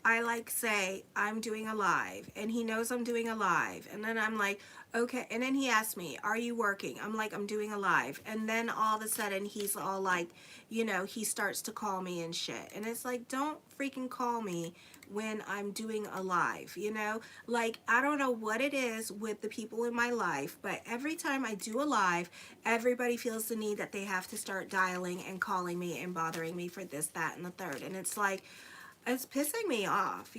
I like say I'm doing a live, and he knows I'm doing a live, and then I'm like, okay, and then he asks me, are you working? I'm like, I'm doing a live, and then all of a sudden he's all like, he starts to call me and shit, and it's like, don't freaking call me when I'm doing a live, like, I don't know what it is with the people in my life, but every time I do a live, everybody feels the need that they have to start dialing and calling me and bothering me for this, that, and the third, and it's like, it's pissing me off.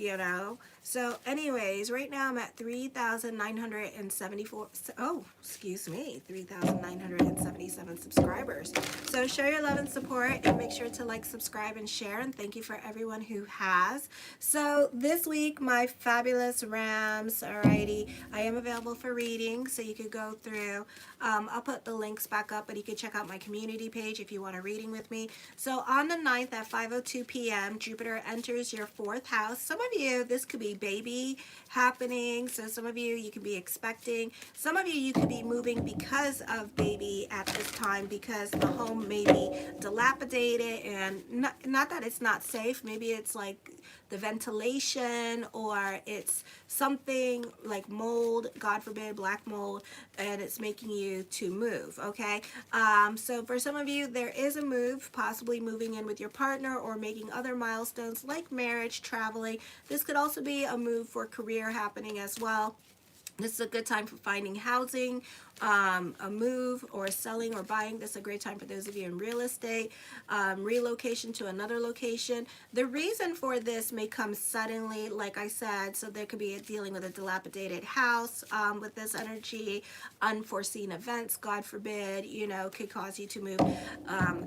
So anyways, right now I'm at 3,974, oh, excuse me, 3,977 subscribers. So show your love and support, and make sure to like, subscribe, and share, and thank you for everyone who has. So this week, my fabulous Rams, alrighty, I am available for reading, so you could go through. I'll put the links back up, but you can check out my community page if you want a reading with me. So on the 9th at 5:02 p.m., Jupiter enters your 4th house. Some of you, this could be baby happening. So some of you, you could be expecting. Some of you, you could be moving because of baby at this time, because the home may be dilapidated, and not that it's not safe. Maybe it's like the ventilation, or it's something like mold, God forbid, black mold, and it's making you to move, okay? So for some of you, there is a move, possibly moving in with your partner or making other milestones like marriage, traveling. This could also be a move for career happening as well. This is a good time for finding housing, a move, or selling or buying. This is a great time for those of you in real estate, relocation to another location. The reason for this may come suddenly, like I said, so there could be dealing with a dilapidated house with this energy, unforeseen events, God forbid, could cause you to move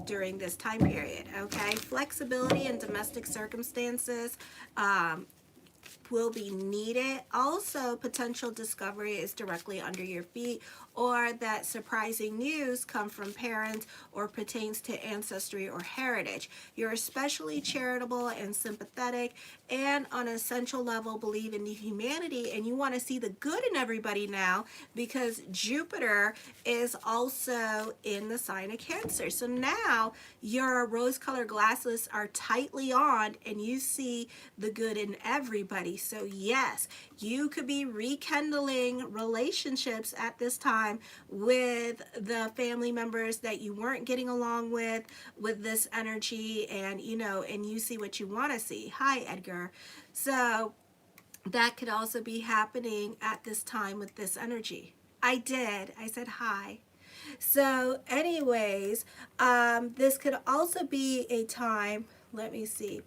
during this time period, okay? Flexibility in domestic circumstances, will be needed. Also, potential discovery is directly under your feet, or that surprising news come from parents or pertains to ancestry or heritage. You're especially charitable and sympathetic, and on an essential level believe in humanity, and you want to see the good in everybody now, because Jupiter is also in the sign of Cancer. So now your rose-colored glasses are tightly on, and you see the good in everybody. So yes, you could be rekindling relationships at this time with the family members that you weren't getting along with this energy, and and you see what you want to see. Hi, Edgar. So that could also be happening at this time with this energy. I did. I said hi. So anyways, this could also be a time, let me see.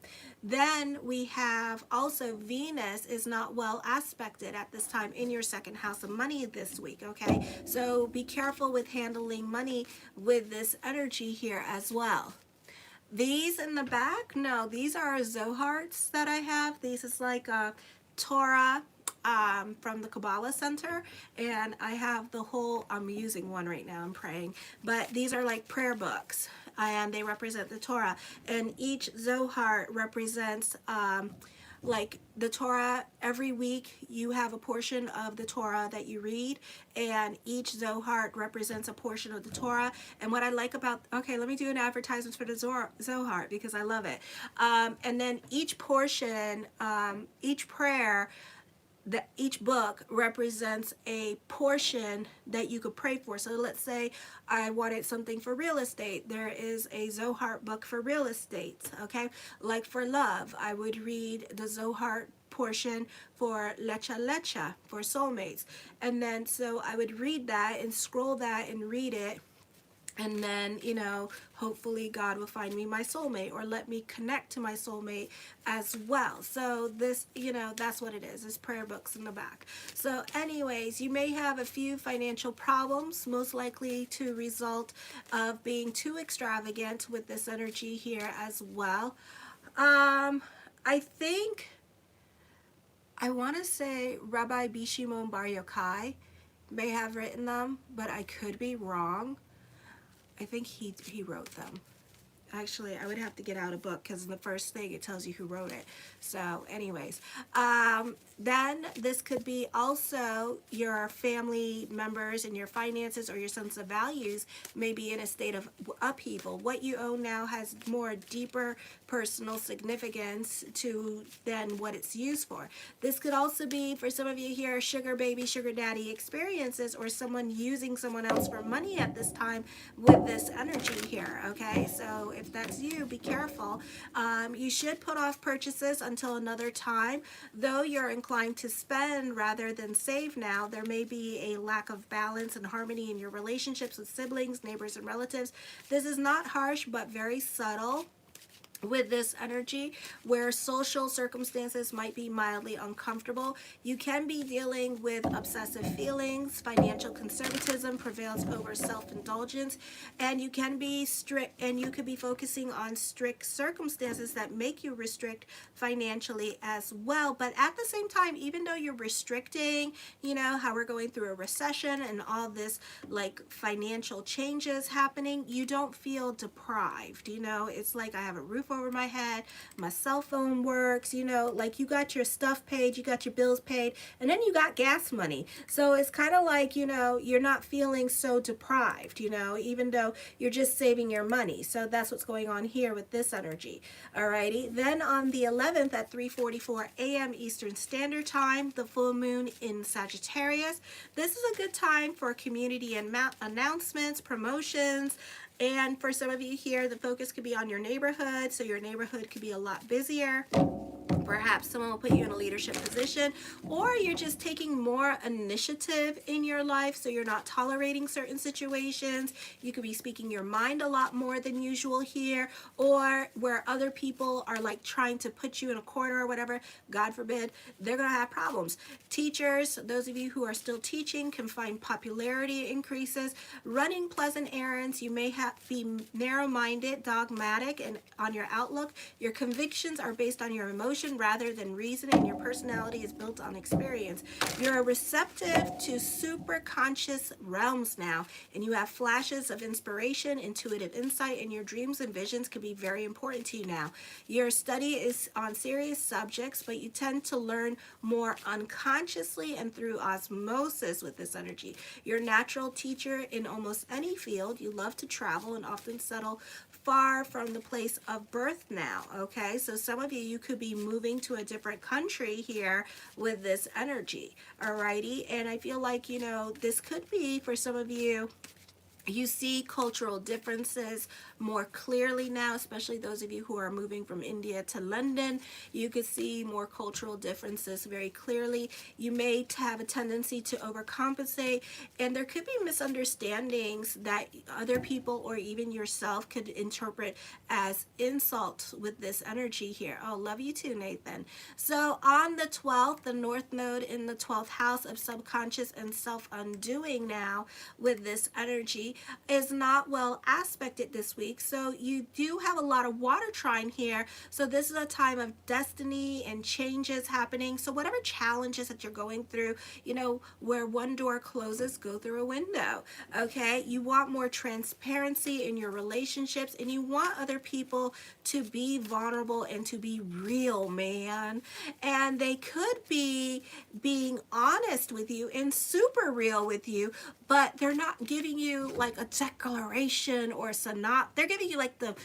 Then we have also Venus is not well aspected at this time in your 2nd house of money this week, okay? So be careful with handling money with this energy here as well. These in the back, no, these are Zoharts that I have. These is like a Torah from the Kabbalah Center, and I have the whole, I'm using one right now, I'm praying, but these are like prayer books, and they represent the Torah, and each Zohar represents like the Torah. Every week you have a portion of the Torah that you read, and each Zohar represents a portion of the Torah. And what I like about, okay, let me do an advertisement for the Zohar because I love it. And then each portion, each prayer, each book represents a portion that you could pray for. So let's say I wanted something for real estate. There is a Zohar book for real estate, okay? Like for love, I would read the Zohar portion for Lecha Lecha, for soulmates. And then so I would read that and scroll that and read it. And then, hopefully God will find me my soulmate, or let me connect to my soulmate as well. So this, that's what it is. It's prayer books in the back. So anyways, you may have a few financial problems, most likely to result of being too extravagant with this energy here as well. I think, I want to say Rabbi Bishimon Bar Yochai may have written them, but I could be wrong. I think he wrote them. Actually, I would have to get out a book because in the first thing it tells you who wrote it. So anyways, then this could be also your family members and your finances or your sense of values may be in a state of upheaval. What you own now has more deeper personal significance to than what it's used for. This could also be, for some of you here, sugar baby, sugar daddy experiences, or someone using someone else for money at this time with this energy here, okay? So if that's you, be careful. You should put off purchases until another time. Though you're inclined to spend rather than save now, there may be a lack of balance and harmony in your relationships with siblings, neighbors, and relatives. This is not harsh, but very subtle with this energy, where social circumstances might be mildly uncomfortable. You can be dealing with obsessive feelings, financial conservatism prevails over self-indulgence, and you can be strict, and you could be focusing on strict circumstances that make you restrict financially as well. But at the same time, even though you're restricting, you know, how we're going through a recession and all this like financial changes happening, you don't feel deprived. You know, it's like I have a roof over my head, my cell phone works, you know, like you got your stuff paid, you got your bills paid, and then you got gas money. So it's kind of like, you know, you're not feeling so deprived, you know, even though you're just saving your money. So that's what's going on here with this energy. Alrighty. Then on the 11th at 3:44 a.m. Eastern Standard Time, the full moon in Sagittarius. This is a good time for community and announcements, promotions. And for some of you here, the focus could be on your neighborhood, so your neighborhood could be a lot busier. Perhaps someone will put you in a leadership position, or you're just taking more initiative in your life, so you're not tolerating certain situations. You could be speaking your mind a lot more than usual here, or where other people are like trying to put you in a corner or whatever, God forbid, they're going to have problems. Teachers, those of you who are still teaching, can find popularity increases. Running pleasant errands, you may be narrow-minded, dogmatic, and on your outlook. Your convictions are based on your emotion rather than reason, and your personality is built on experience. You're receptive to super conscious realms now, and you have flashes of inspiration, intuitive insight, and your dreams and visions can be very important to you now. Your study is on serious subjects, but you tend to learn more unconsciously and through osmosis with this energy. You're a natural teacher in almost any field. You love to travel and often settle far from the place of birth now, okay? So some of you could be moving to a different country here with this energy, alrighty? And I feel like, you know, this could be for some of you, you see cultural differences more clearly now, especially those of you who are moving from India to London. You could see more cultural differences very clearly. You may have a tendency to overcompensate, and there could be misunderstandings that other people or even yourself could interpret as insults with this energy here. Oh, love you too, Nathan. So on the 12th, the North Node in the 12th house of subconscious and self-undoing now with this energy is not well aspected this week. So you do have a lot of water trine here. So this is a time of destiny and changes happening. So whatever challenges that you're going through, you know, where one door closes, go through a window. Okay. You want more transparency in your relationships, and you want other people to be vulnerable and to be real, man. And they could be being honest with you and super real with you, but they're not giving you like a declaration or a synopsis. They're giving you like the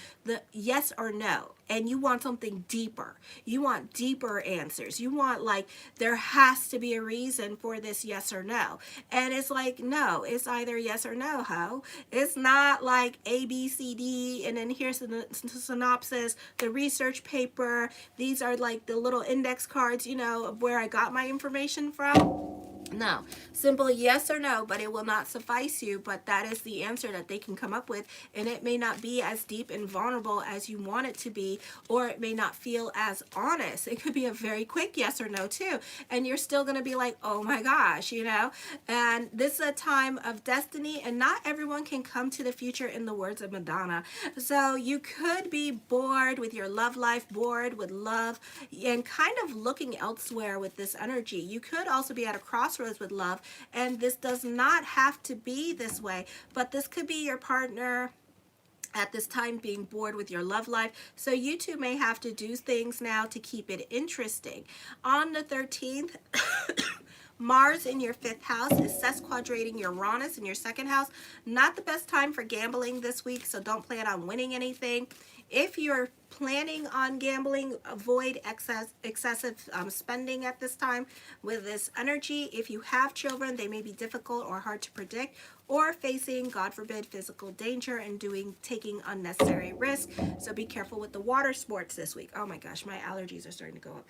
yes or no, and you want something deeper. You want deeper answers. You want like, there has to be a reason for this yes or no. And it's like, no, it's either yes or no, ho. It's not like A, B, C, D, and then here's the synopsis, the research paper. These are like the little index cards, you know, of where I got my information from. No, simple yes or no, but it will not suffice you. But that is the answer that they can come up with, and it may not be as deep and vulnerable as you want it to be, or it may not feel as honest. It could be a very quick yes or no too, and you're still going to be like, oh my gosh, you know. And this is a time of destiny, and not everyone can come to the future, in the words of Madonna. So you could be bored with your love life, bored with love, and kind of looking elsewhere with this energy. You could also be at a crossroads with love, and this does not have to be this way, but this could be your partner at this time, being bored with your love life. So you two may have to do things now to keep it interesting. On the 13th, Mars in your 5th house is sesquadrating Uranus in your 2nd house. Not the best time for gambling this week, so don't plan on winning anything. If you're planning on gambling, avoid excessive spending at this time with this energy. If you have children, they may be difficult or hard to predict, or facing, God forbid, physical danger and taking unnecessary risk. So be careful with the water sports this week. Oh my gosh, my allergies are starting to go up.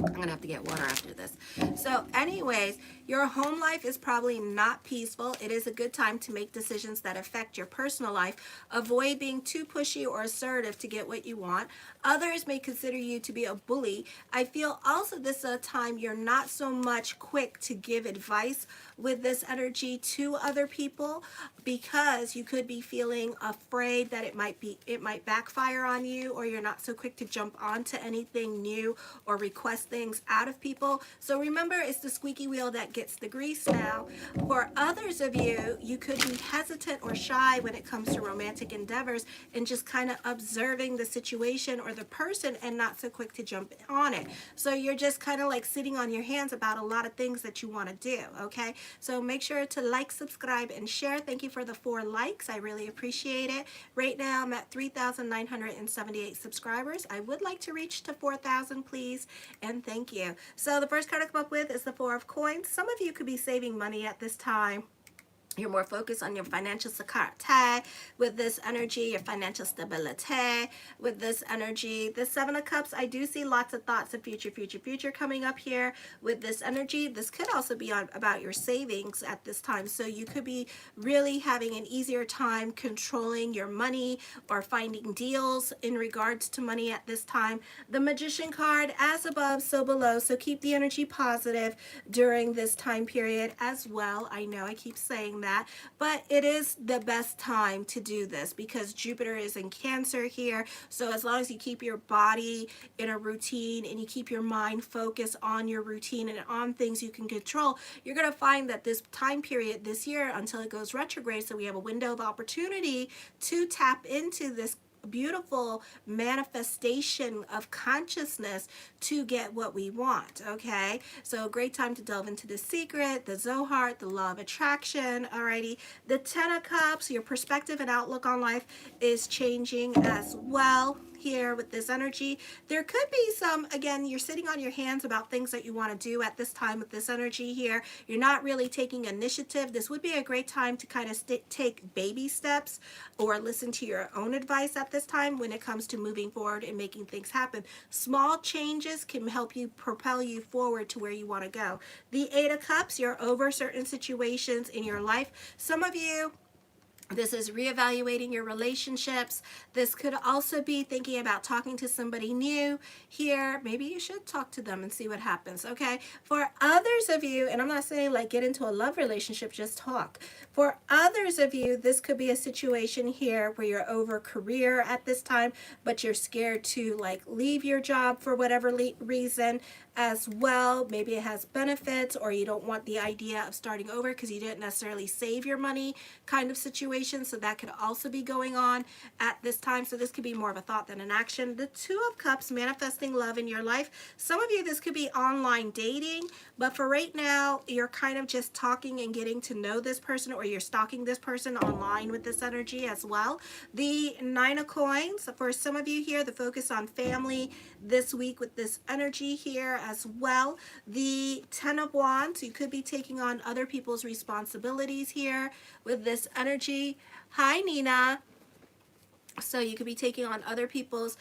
I'm gonna have to get water after this. So anyways, your home life is probably not peaceful. It is a good time to make decisions that affect your personal life. Avoid being too pushy or assertive to get what you want. Others may consider you to be a bully. I feel also this is a time you're not so much quick to give advice with this energy to other people, because you could be feeling afraid that it might backfire on you, or you're not so quick to jump onto anything new or request things out of people. So remember, it's the squeaky wheel that gets the grease now. For others of you, you could be hesitant or shy when it comes to romantic endeavors and just kind of observing the situation or the person and not so quick to jump on it. So you're just kind of like sitting on your hands about a lot of things that you want to do, okay? So make sure to like, subscribe, and share. Thank you for the 4 likes. I really appreciate it. Right now, I'm at 3,978 subscribers. I would like to reach to 4,000, please, and thank you. So the first card I come up with is the 4 of Coins. Some of you could be saving money at this time. You're more focused on your financial security with this energy, your financial stability with this energy. The 7 of Cups, I do see lots of thoughts of future coming up here with this energy. This could also be about your savings at this time. So you could be really having an easier time controlling your money or finding deals in regards to money at this time. The Magician card, as above, so below. So keep the energy positive during this time period as well. I know I keep saying that, but it is the best time to do this because Jupiter is in Cancer here. So as long as you keep your body in a routine and you keep your mind focused on your routine and on things you can control, you're going to find that this time period this year until it goes retrograde, so we have a window of opportunity to tap into this beautiful manifestation of consciousness to get what we want. Okay, so a great time to delve into the secret, the Zohar, the law of attraction. Alrighty, the 10 of Cups, your perspective and outlook on life is changing as well here with this energy. There could be some, again, you're sitting on your hands about things that you want to do at this time with this energy here. You're not really taking initiative. This would be a great time to kind of take baby steps or listen to your own advice at this time when it comes to moving forward and making things happen. Small changes can help you propel you forward to where you want to go. The 8 of Cups, you're over certain situations in your life. Some of you, this is reevaluating your relationships. This could also be thinking about talking to somebody new here. Maybe you should talk to them and see what happens, okay? For others of you, and I'm not saying like get into a love relationship, just talk. For others of you, this could be a situation here where you're over career at this time, but you're scared to like leave your job for whatever reason as well. Maybe it has benefits, or you don't want the idea of starting over because you didn't necessarily save your money kind of situation. So that could also be going on at this time. So this could be more of a thought than an action. The 2 of Cups, manifesting love in your life. Some of you, this could be online dating, but for right now, you're kind of just talking and getting to know this person, or you're stalking this person online with this energy as well. The 9 of Coins, for some of you here, the focus on family this week with this energy here as well. The 10 of Wands, you could be taking on other people's responsibilities here with this energy. Hi, Nina. So you could be taking on other people's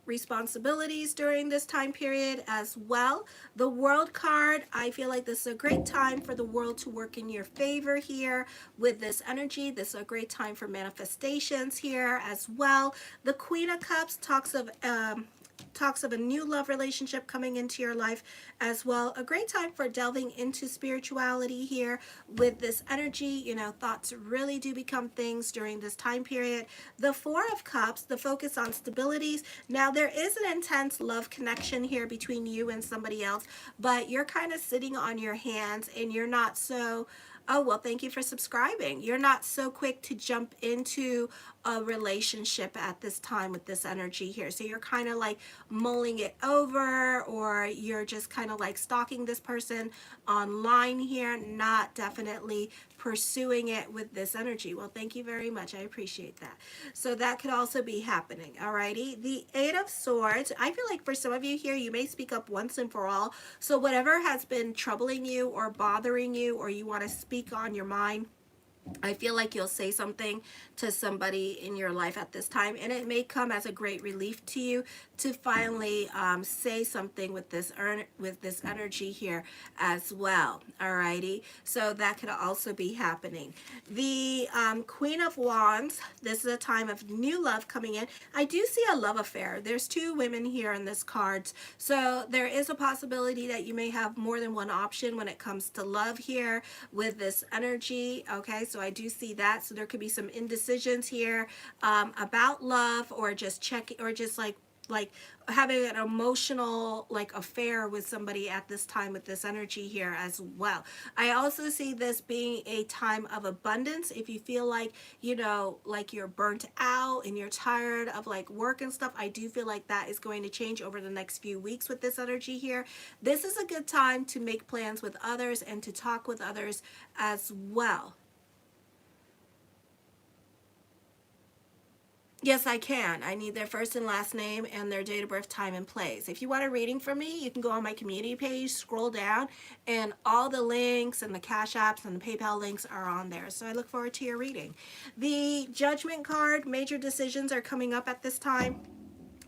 responsibilities during this time period as well. The World card, I feel like this is a great time for the world to work in your favor here with this energy. This is a great time for manifestations here as well. The Queen of Cups talks of a new love relationship coming into your life as well. A great time for delving into spirituality here with this energy. You know, thoughts really do become things during this time period. The 4 of Cups, the focus on stabilities. Now, there is an intense love connection here between you and somebody else, but you're kind of sitting on your hands and you're not so Oh, well, thank you for subscribing. You're not so quick to jump into a relationship at this time with this energy here. So you're kind of like mulling it over, or you're just kind of like stalking this person online here, not definitely pursuing it with this energy. Well, thank you very much. I appreciate that. So that could also be happening. Alrighty. The Eight of Swords. I feel like for some of you here, you may speak up once and for all. So whatever has been troubling you or bothering you, or you want to speak on your mind, I feel like you'll say something to somebody in your life at this time, and it may come as a great relief to you to finally say something with this energy here as well. Alrighty, so that could also be happening. The Queen of Wands. This is a time of new love coming in. I do see a love affair. There's two women here in this cards, so there is a possibility that you may have more than one option when it comes to love here with this energy. Okay, so I do see that. So there could be some indecisions here about love, or just checking, or just like having an emotional like affair with somebody at this time with this energy here as well. I also see this being a time of abundance. If you feel like, you know, like you're burnt out and you're tired of like work and stuff, I do feel like that is going to change over the next few weeks with this energy here. This is a good time to make plans with others and to talk with others as well. Yes, I can. I need their first and last name and their date of birth, time, and place. If you want a reading from me, you can go on my community page, scroll down, and all the links and the Cash Apps and the PayPal links are on there. So I look forward to your reading. The Judgment card, major decisions are coming up at this time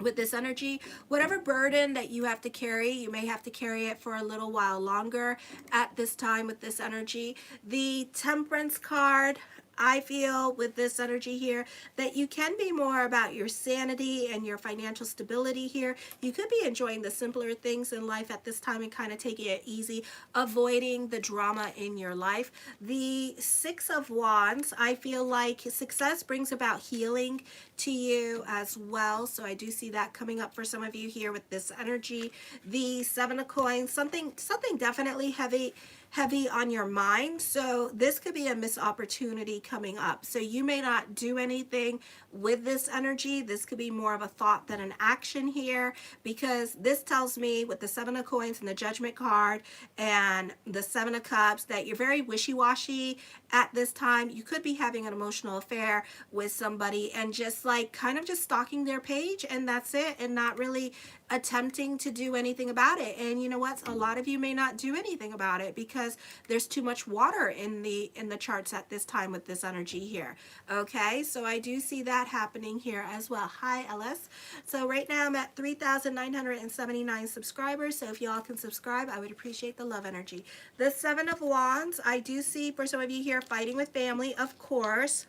with this energy. Whatever burden that you have to carry, you may have to carry it for a little while longer at this time with this energy. The Temperance card, I feel with this energy here that you can be more about your sanity and your financial stability here. You could be enjoying the simpler things in life at this time and kind of taking it easy, avoiding the drama in your life. The Six of Wands, I feel like success brings about healing to you as well. So I do see that coming up for some of you here with this energy. The Seven of Coins, something definitely heavy on your mind. So this could be a missed opportunity coming up. So you may not do anything with this energy. This could be more of a thought than an action here, because this tells me with the Seven of Coins and the Judgment card and the Seven of Cups that you're very wishy-washy at this time. You could be having an emotional affair with somebody and just like kind of just stalking their page, and that's it, and not really attempting to do anything about it. And you know what? A lot of you may not do anything about it because there's too much water in the charts at this time with this energy here. Okay, so I do see that happening here as well. Hi, Ellis. So right now I'm at 3,979 subscribers. So if y'all can subscribe, I would appreciate the love energy. The Seven of Wands, I do see for some of you here fighting with family, of course.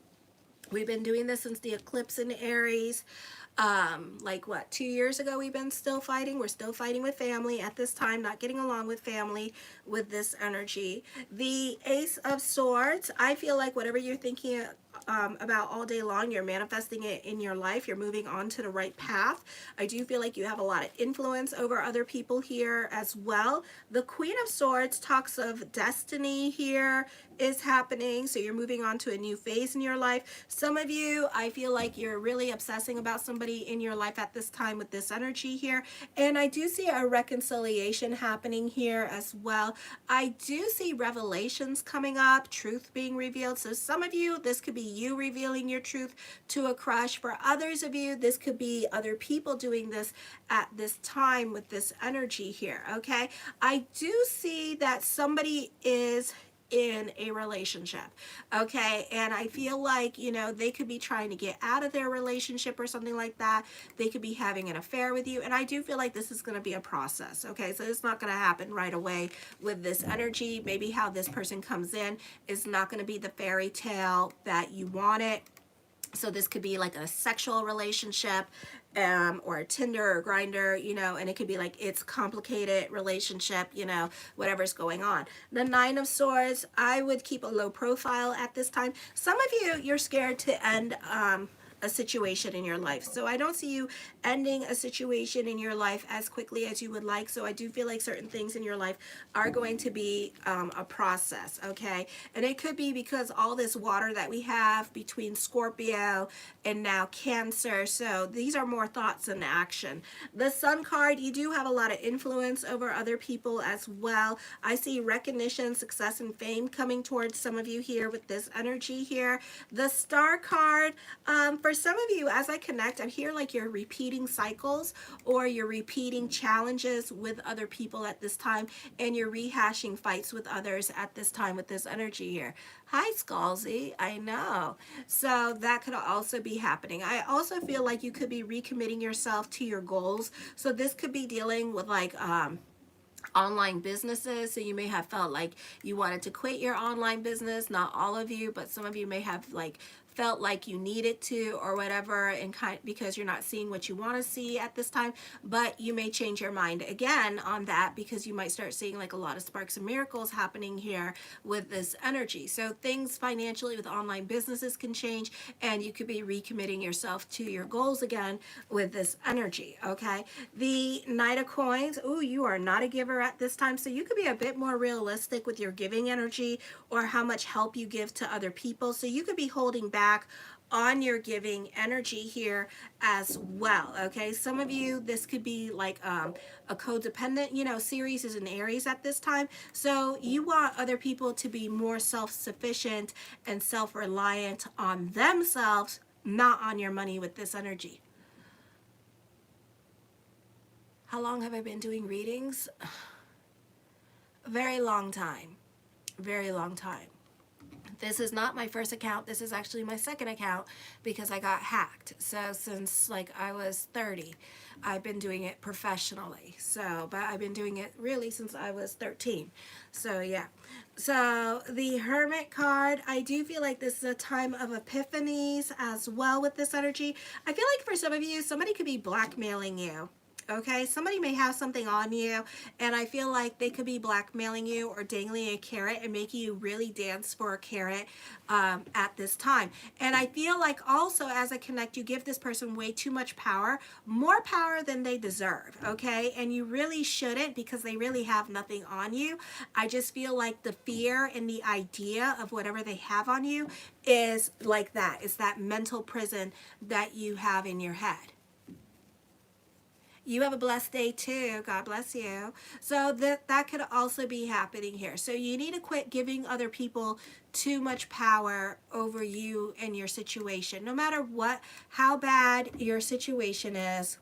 We've been doing this since the eclipse in Aries. Like what, 2 years ago we've been still fighting. We're still fighting with family at this time, not getting along with family with this energy. The Ace of Swords, I feel like whatever you're thinking about all day long, you're manifesting it in your life. You're moving on to the right path. I do feel like you have a lot of influence over other people here as well. The Queen of Swords talks of destiny here is happening. So you're moving on to a new phase in your life. Some of you, I feel like you're really obsessing about somebody in your life at this time with this energy here. And I do see a reconciliation happening here as well. I do see revelations coming up, truth being revealed. So some of you, this could be you revealing your truth to a crush. For others of you, this could be other people doing this at this time with this energy here. Okay, I do see that somebody is in a relationship, okay, and I feel like, you know, they could be trying to get out of their relationship or something like that. They could be having an affair with you, and I do feel like this is going to be a process, okay, so it's not going to happen right away with this energy. Maybe how this person comes in is not going to be the fairy tale that you want it. So this could be like a sexual relationship, or a Tinder or Grinder, you know, and it could be like it's complicated relationship, you know, whatever's going on. The Nine of Swords, I would keep a low profile at this time. Some of you, you're scared to end a situation in your life. So I don't see you ending a situation in your life as quickly as you would like. So I do feel like certain things in your life are going to be a process, okay? And it could be because all this water that we have between Scorpio and now Cancer. So these are more thoughts than action. The Sun card, you do have a lot of influence over other people as well. I see recognition, success, and fame coming towards some of you here with this energy here. The Star card, for some of you, as I connect, I'm here like you're repeating cycles or you're repeating challenges with other people at this time, and you're rehashing fights with others at this time with this energy here. Hi, Scalzi. I know. So that could also be happening. I also feel like you could be recommitting yourself to your goals. So this could be dealing with like online businesses. So you may have felt like you wanted to quit your online business. Not all of you, but some of you may have like felt like you needed to or whatever, and because you're not seeing what you want to see at this time. But you may change your mind again on that, because you might start seeing like a lot of sparks and miracles happening here with this energy. So things financially with online businesses can change, and you could be recommitting yourself to your goals again with this energy. Okay, the Knight of Coins. Ooh, you are not a giver at this time, so you could be a bit more realistic with your giving energy or how much help you give to other people. So you could be holding back on your giving energy here as well. Okay, some of you, this could be like a codependent, you know, Ceres is an Aries at this time, so you want other people to be more self-sufficient and self-reliant on themselves, not on your money with this energy. How long have I been doing readings? A very long time. Very long time. This is not my first account. This is actually my second account because I got hacked. So since like I was 30, I've been doing it professionally. So, but I've been doing it really since I was 13. So yeah. So the Hermit card, I do feel like this is a time of epiphanies as well with this energy. I feel like for some of you, somebody could be blackmailing you. Okay, somebody may have something on you, and I feel like they could be blackmailing you or dangling a carrot and making you really dance for a carrot at this time. And I feel like also as I connect, you give this person way too much power, more power than they deserve, okay? And you really shouldn't, because they really have nothing on you. I just feel like the fear and the idea of whatever they have on you is like that. It's that mental prison that you have in your head. You have a blessed day too. God bless you. So that could also be happening here. So you need to quit giving other people too much power over you and your situation. No matter how bad your situation is,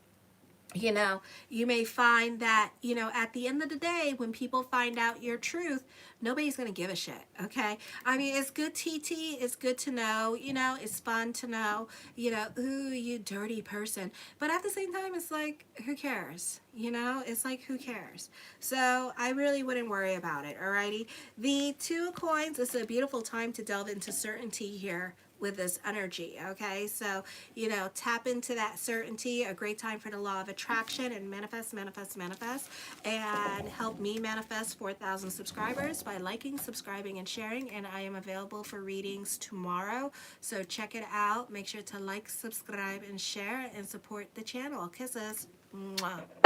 you know, you may find that, you know, at the end of the day, when people find out your truth, nobody's going to give a shit, okay? I mean, it's good TT, it's good to know, you know, it's fun to know, you know, ooh, you dirty person. But at the same time, it's like, who cares? You know, it's like, who cares? So I really wouldn't worry about it, alrighty? The Two of Coins is a beautiful time to delve into certainty here with this energy, okay? So, you know, tap into that certainty. A great time for the law of attraction and manifest, manifest, manifest, and help me manifest 4,000 subscribers by liking, subscribing, and sharing. And I am available for readings tomorrow, so check it out. Make sure to like, subscribe, and share, and support the channel. Kisses. Mwah.